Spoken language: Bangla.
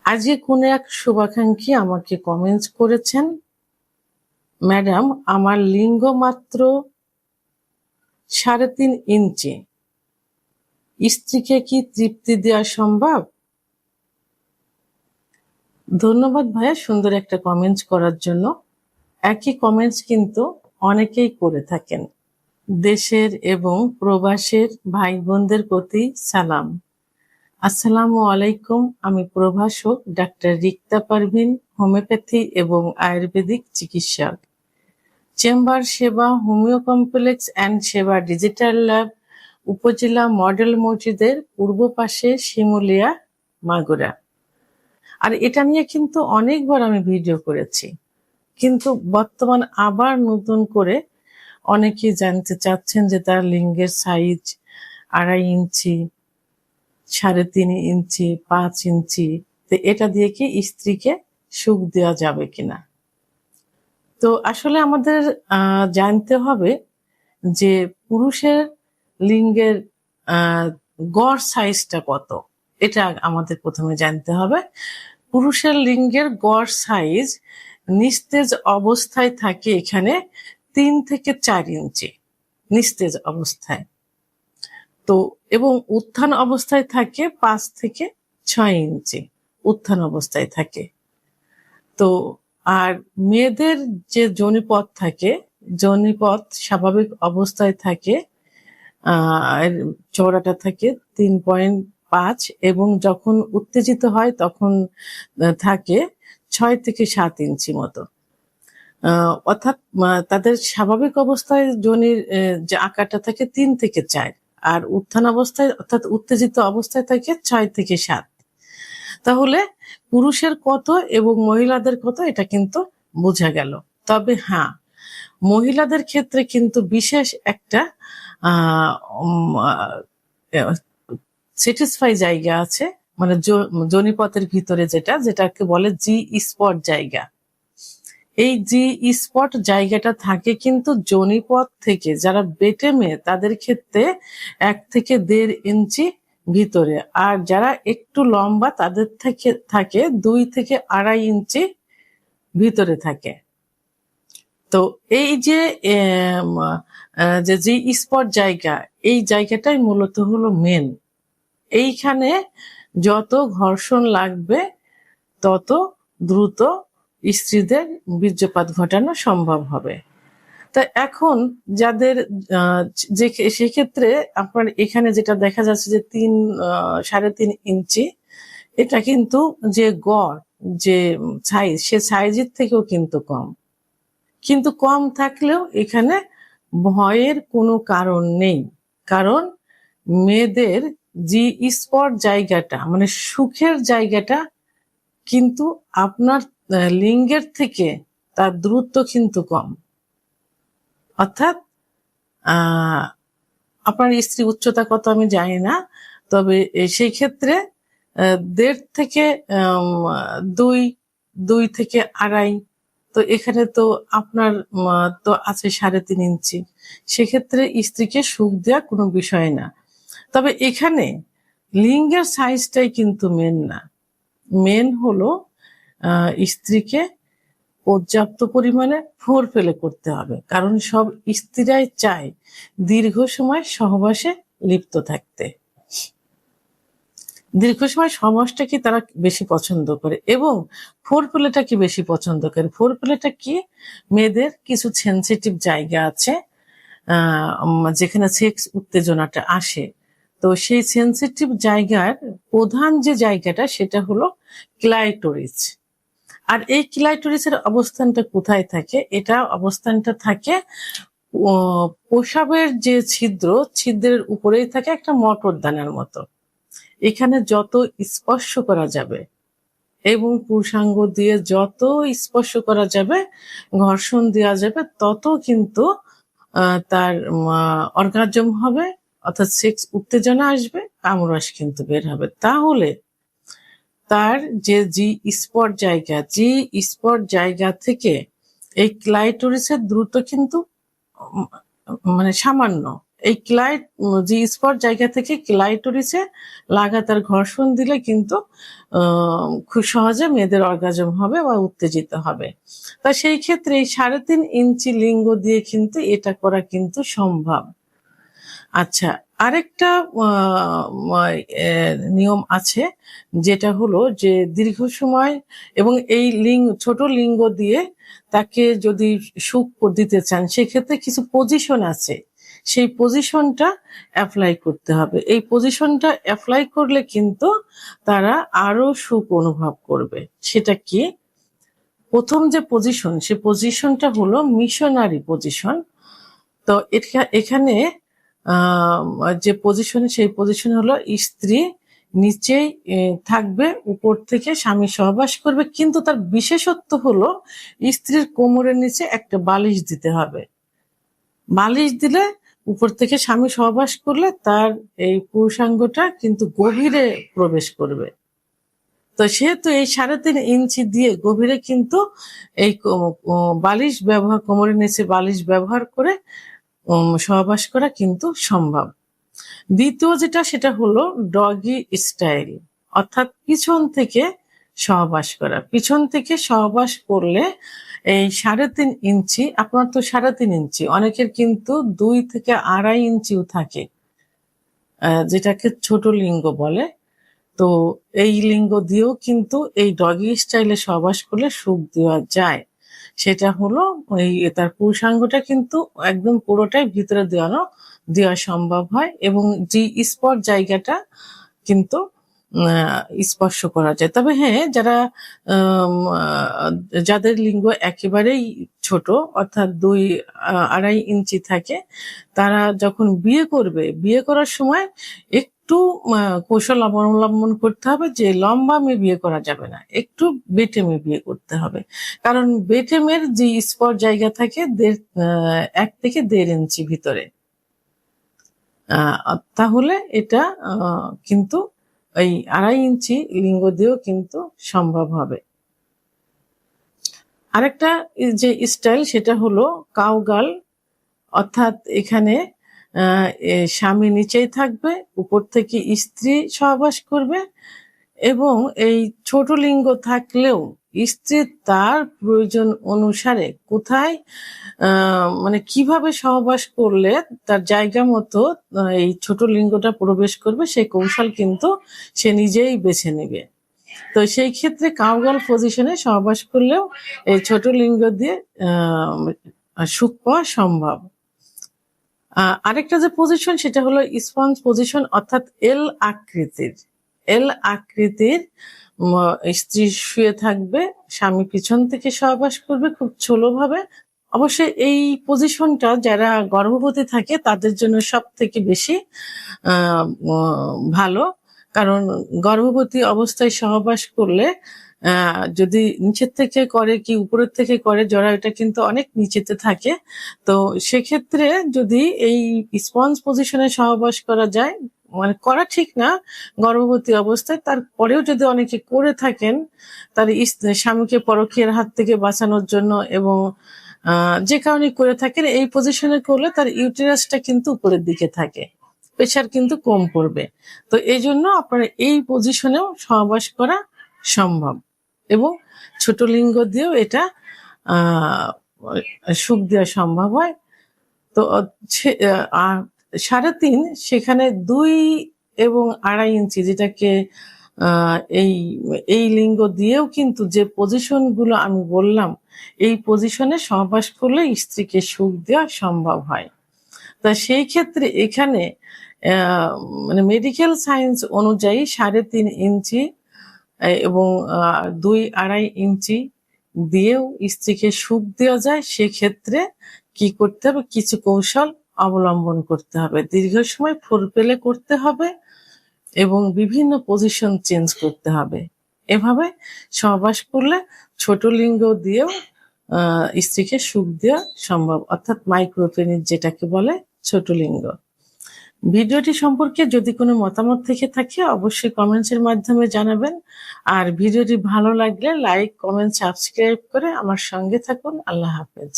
আজকে কোন এক শুভাকাঙ্ক্ষী আমাকে কমেন্টস করেছেন, ম্যাডাম আমার লিঙ্গ মাত্র 3.5 ইঞ্চি, স্ত্রীকে কি তৃপ্তি দেওয়া সম্ভব? ধন্যবাদ ভাইয়া সুন্দর একটা কমেন্টস করার জন্য। একই কমেন্টস কিন্তু অনেকেই করে থাকেন। দেশের এবং প্রবাসের ভাই বোনদের প্রতি সালাম। আসসালামু আলাইকুম। আমি প্রভাষক ডাক্তার রিক্তা পারভিন, হোমিওপ্যাথি এবং আয়ুর্বেদিক চিকিৎসক। চেম্বার সেবা, হোমিও কমপ্লেক্স অ্যান্ড সেবা ডিজিটাল ল্যাব, উপজেলা মডেল মসজিদের পূর্ব পাশে, শিমুলিয়া, মাগুরা। আর এটা নিয়ে কিন্তু অনেকবার আমি ভিডিও করেছি, কিন্তু বর্তমান আবার নতুন করে অনেকেই জানতে চাচ্ছেন যে তার লিঙ্গের সাইজ 2.5 ইঞ্চি, 3.5 ইঞ্চি, 5 ইঞ্চি, তো এটা দিয়ে কি স্ত্রীকে সুখ দেওয়া যাবে কিনা। তো আসলে আমাদের জানতে হবে যে পুরুষের লিঙ্গের গড় সাইজটা কত, এটা আমাদের প্রথমে জানতে হবে। পুরুষের লিঙ্গের গড় সাইজ নিস্তেজ অবস্থায় থাকে এখানে 3 থেকে 4 ইঞ্চি নিস্তেজ অবস্থায়, তো এবং উত্থান অবস্থায় থাকে 5 থেকে 6 ইঞ্চি উত্থান অবস্থায় থাকে। তো আর মেয়েদের যে যোনিপথ থাকে, যোনিপথ স্বাভাবিক অবস্থায় থাকে, চওড়াটা থাকে 3.5 এবং যখন উত্তেজিত হয় তখন থাকে 6 থেকে 7 ইঞ্চি মতো। অর্থাৎ তাদের স্বাভাবিক অবস্থায় যোনির যে আকারটা থাকে 3 থেকে 4, আর উত্থান অবস্থায় অর্থাৎ উত্তেজিত অবস্থায় থাকে 6 থেকে 7। তাহলে পুরুষের কত এবং মহিলাদের কত এটা কিন্তু বোঝা গেল। তবে হ্যাঁ, মহিলাদের ক্ষেত্রে কিন্তু বিশেষ একটা স্যাটিসফাই জায়গা আছে, মানে যোনিপথের ভিতরে যেটাকে বলে জি স্পট জায়গা। এই জি স্পট জায়গাটা থাকে কিন্তু যোনিপথ থেকে যারা বেটে মেয়ে তাদের ক্ষেত্রে 1 থেকে 1.5 ইঞ্চি ভিতরে, আর যারা একটু লম্বা তাদের থেকে থাকে 2 থেকে 2.5 ইঞ্চি ভিতরে থাকে। তো এই যে জি স্পট জায়গা, এই জায়গাটাই মূলত হলো মেন। এইখানে যত ঘর্ষণ লাগবে তত দ্রুত স্ত্রীদের বীর্যপাত ঘটানো সম্ভব হবে। তা এখন যাদের যে সেক্ষেত্রে আপনার এখানে যেটা দেখা যাচ্ছে যে 3.5 ইঞ্চি, এটা কিন্তু যে গড় যে সাইজ, সে সাইজের থেকেও কিন্তু কম। কিন্তু কম থাকলেও এখানে ভয়ের কোনো কারণ নেই, কারণ মেয়েদের জি স্পট জায়গাটা মানে সুখের জায়গাটা কিন্তু আপনার লিঙ্গের থেকে তার দূরত্ব কিন্তু কম। অর্থাৎ আপনার স্ত্রী উচ্চতা কত আমি জানি না, তবে সেই ক্ষেত্রে 1.5 থেকে 2 থেকে 2.5, তো এখানে তো আপনার তো আছে 3.5 ইঞ্চি, সেক্ষেত্রে স্ত্রীকে সুখ দেওয়া কোনো বিষয় না। তবে এখানে লিঙ্গের সাইজটাই কিন্তু মেন না, মেন হলো স্ত্রীকে পর্যাপ্ত পরিমাণে ফোরপ্লে করতে হবে, কারণ সব স্ত্রীরাই চায় দীর্ঘ সময় সহবাসে লিপ্ত থাকতে। দীর্ঘ সময় সহবাসটাকে তারা বেশি পছন্দ করে এবং ফোরপ্লেটাকে বেশি পছন্দ করে। ফোরপ্লেটা কি, মেয়েদের কিছু সেনসিটিভ জায়গা আছে যেখানে সেক্স উত্তেজনাটা আসে, তো সেই সেনসিটিভ জায়গার প্রধান যে জায়গাটা সেটা হলো ক্লাইটোরিস। আর এই ক্লাইটোরিসের অবস্থানটা কোথায় থাকে? এটা অবস্থানটা থাকে প্রস্রাবের যে ছিদ্রের উপরেই থাকে একটা মটর দানার মতো। এখানে যত স্পর্শ করা যাবে এবং পুরুষাঙ্গ দিয়ে যত স্পর্শ করা যাবে, ঘর্ষণ দেওয়া যাবে, তত কিন্তু তার অর্গাজম হবে, অর্থাৎ সেক্স উত্তেজনা আসবে, কামরস কিন্তু বের হবে। তাহলে তার যে জি স্পট জায়গা থেকে এই ক্লাইটোরিসের দ্রুত কিন্তু মানে সামান্য, এই জি স্পট জায়গা থেকে ক্লাইটোরিসে লাগাতার ঘর্ষণ দিলে কিন্তু খুব সহজে মেয়েদের অর্গাজম হবে বা উত্তেজিত হবে। তা সেই ক্ষেত্রে এই 3.5 ইঞ্চি লিঙ্গ দিয়ে কিন্তু এটা করা কিন্তু সম্ভব। আচ্ছা, আরেকটা নিয়ম আছে, যেটা হলো যে দীর্ঘ সময় এবং এই ছোট লিঙ্গ দিয়ে তাকে যদি সুখ দিতে চান, সেক্ষেত্রে কিছু পজিশন আছে, সেই পজিশনটা অ্যাপ্লাই করতে হবে। এই পজিশনটা অ্যাপ্লাই করলে কিন্তু তারা আরো সুখ অনুভব করবে। সেটা কি? প্রথম যে পজিশন, সে পজিশনটা হলো মিশনারি পজিশন। তো এখানে যে পজিশন, সেই পজিশন হলো স্ত্রী নিচেই থাকবে, উপর থেকে স্বামী সহবাস করবে, কিন্তু তার বিশেষত্ব হলো স্ত্রীর কোমরের নিচে একটা বালিশ দিতে হবে। বালিশ দিলে উপর থেকে স্বামী সহবাস করলে তার এই পুরুষাঙ্গটা কিন্তু গভীরে প্রবেশ করবে। তো সেহেতু এই 3.5 ইঞ্চি দিয়ে গভীরে কিন্তু এই বালিশ ব্যবহার, কোমরের নিচে বালিশ ব্যবহার করে সহবাস করা কিন্তু সম্ভব। দ্বিতীয় যেটা, সেটা হলো ডগি স্টাইল, অর্থাৎ পিছন থেকে সহবাস করা। পিছন থেকে সহবাস করলে এই 3.5 ইঞ্চি, আপনার তো 3.5 ইঞ্চি, অনেকের কিন্তু 2 থেকে 2.5 ইঞ্চিও থাকে, যেটাকে ছোট লিঙ্গ বলে। তো এই লিঙ্গ দিয়েও কিন্তু এই ডগি স্টাইলে সহবাস করলে সুখ দেওয়া যায়। সেটা হলো তার পুরুষাঙ্গটা কিন্তু একদম পুরোটাই ভিতরে দেওয়া সম্ভব হয়, এবং যে স্পট জায়গাটা কিন্তু স্পর্শ করা যায়। তবে হ্যাঁ, যাদের লিঙ্গ একেবারেই ছোট, অর্থাৎ 2-2.5 ইঞ্চি থাকে, তারা যখন বিয়ে করার সময় একটু কৌশল অবলম্বন করতে হবে, যে লম্বা মেয়ে বিয়ে করা যাবে না, একটু বেটে মেয়ে বিয়ে করতে হবে। কারণ বেটে মেয়ের যে স্পট জায়গা থাকে 1 থেকে 1.5 ইঞ্চি ভিতরে, তাহলে এটা কিন্তু এই 2.5 ইঞ্চি লিঙ্গ দিয়েও কিন্তু সম্ভব হবে। আরেকটা যে স্টাইল, সেটা হলো কাউগাল, অর্থাৎ এখানে স্বামী নিচেই থাকবে, উপর থেকে স্ত্রী সহবাস করবে, এবং এই ছোট লিঙ্গ থাকলেও স্ত্রী তার প্রয়োজন অনুসারে কোথায় মানে কিভাবে সহবাস করলে তার জায়গা মতো এই ছোট লিঙ্গটা প্রবেশ করবে, সেই কৌশল কিন্তু সে নিজেই বেছে নেবে। তো সেই ক্ষেত্রে কাউগাল পজিশনে সহবাস করলেও এই ছোট লিঙ্গ দিয়ে সুখ পাওয়া সম্ভব। আরেকটা যে পজিশন, সেটা হলো স্পঞ্জ পজিশন, অর্থাৎ এল আকৃতির স্ত্রী শুয়ে থাকবে, স্বামী পিছন থেকে সহবাস করবে খুব ছোটভাবে। অবশ্যই এই পজিশনটা যারা গর্ভবতী থাকে তাদের জন্য সব থেকে বেশি ভালো, কারণ গর্ভবতী অবস্থায় সহবাস করলে যদি নিচের থেকে করে কি উপরের থেকে করে, জরায়ুটা কিন্তু অনেক নিচেতে থাকে। তো সেক্ষেত্রে যদি এই স্পঞ্জ পজিশনে সহবাস করা যায়, মানে করা ঠিক না গর্ভবতী অবস্থায়, তারপরেও যদি অনেকে করে থাকেন তার স্বামীকে পরকীয়ার হাত থেকে বাঁচানোর জন্য, এবং যে কারণে করে থাকেন, এই পজিশনে করলে তার ইউটেরাসটা কিন্তু উপরের দিকে থাকে, প্রেশার কিন্তু কম পড়বে। তো এই জন্য আপনারা এই পজিশনেও সহবাস করা সম্ভব, এবং ছোট লিঙ্গ দিয়েও এটা সুখ দেওয়া সম্ভব হয়। তো 3.5, সেখানে 2 এবং 2.5 ইঞ্চি, যেটাকে এই লিঙ্গ দিয়েও কিন্তু যে পজিশন গুলো আমি বললাম, এই পজিশনে সহবাস করলে স্ত্রীকে সুখ দেওয়া সম্ভব হয়। তা সেই ক্ষেত্রে এখানে মানে মেডিকেল সায়েন্স অনুযায়ী 3.5 ইঞ্চি এবং 2-2.5 ইঞ্চি দিয়েও স্ত্রীকে সুখ দেওয়া যায়। সেক্ষেত্রে কি করতে হবে? কিছু কৌশল অবলম্বন করতে হবে, দীর্ঘ সময় ফোরপ্লে করতে হবে, এবং বিভিন্ন পজিশন চেঞ্জ করতে হবে। এভাবে সহবাস করলে ছোট লিঙ্গ দিয়েও স্ত্রীকে সুখ দেওয়া সম্ভব, অর্থাৎ মাইক্রোপেনিস যেটাকে বলে, ছোট লিঙ্গ। ভিডিওটি সম্পর্কে যদি কোনো মতামত থেকে থাকে অবশ্যই কমেন্টসের মাধ্যমে জানাবেন। আর ভিডিওটি ভালো লাগলে লাইক, কমেন্ট, সাবস্ক্রাইব করে আমার সঙ্গে থাকুন। আল্লাহ হাফেজ।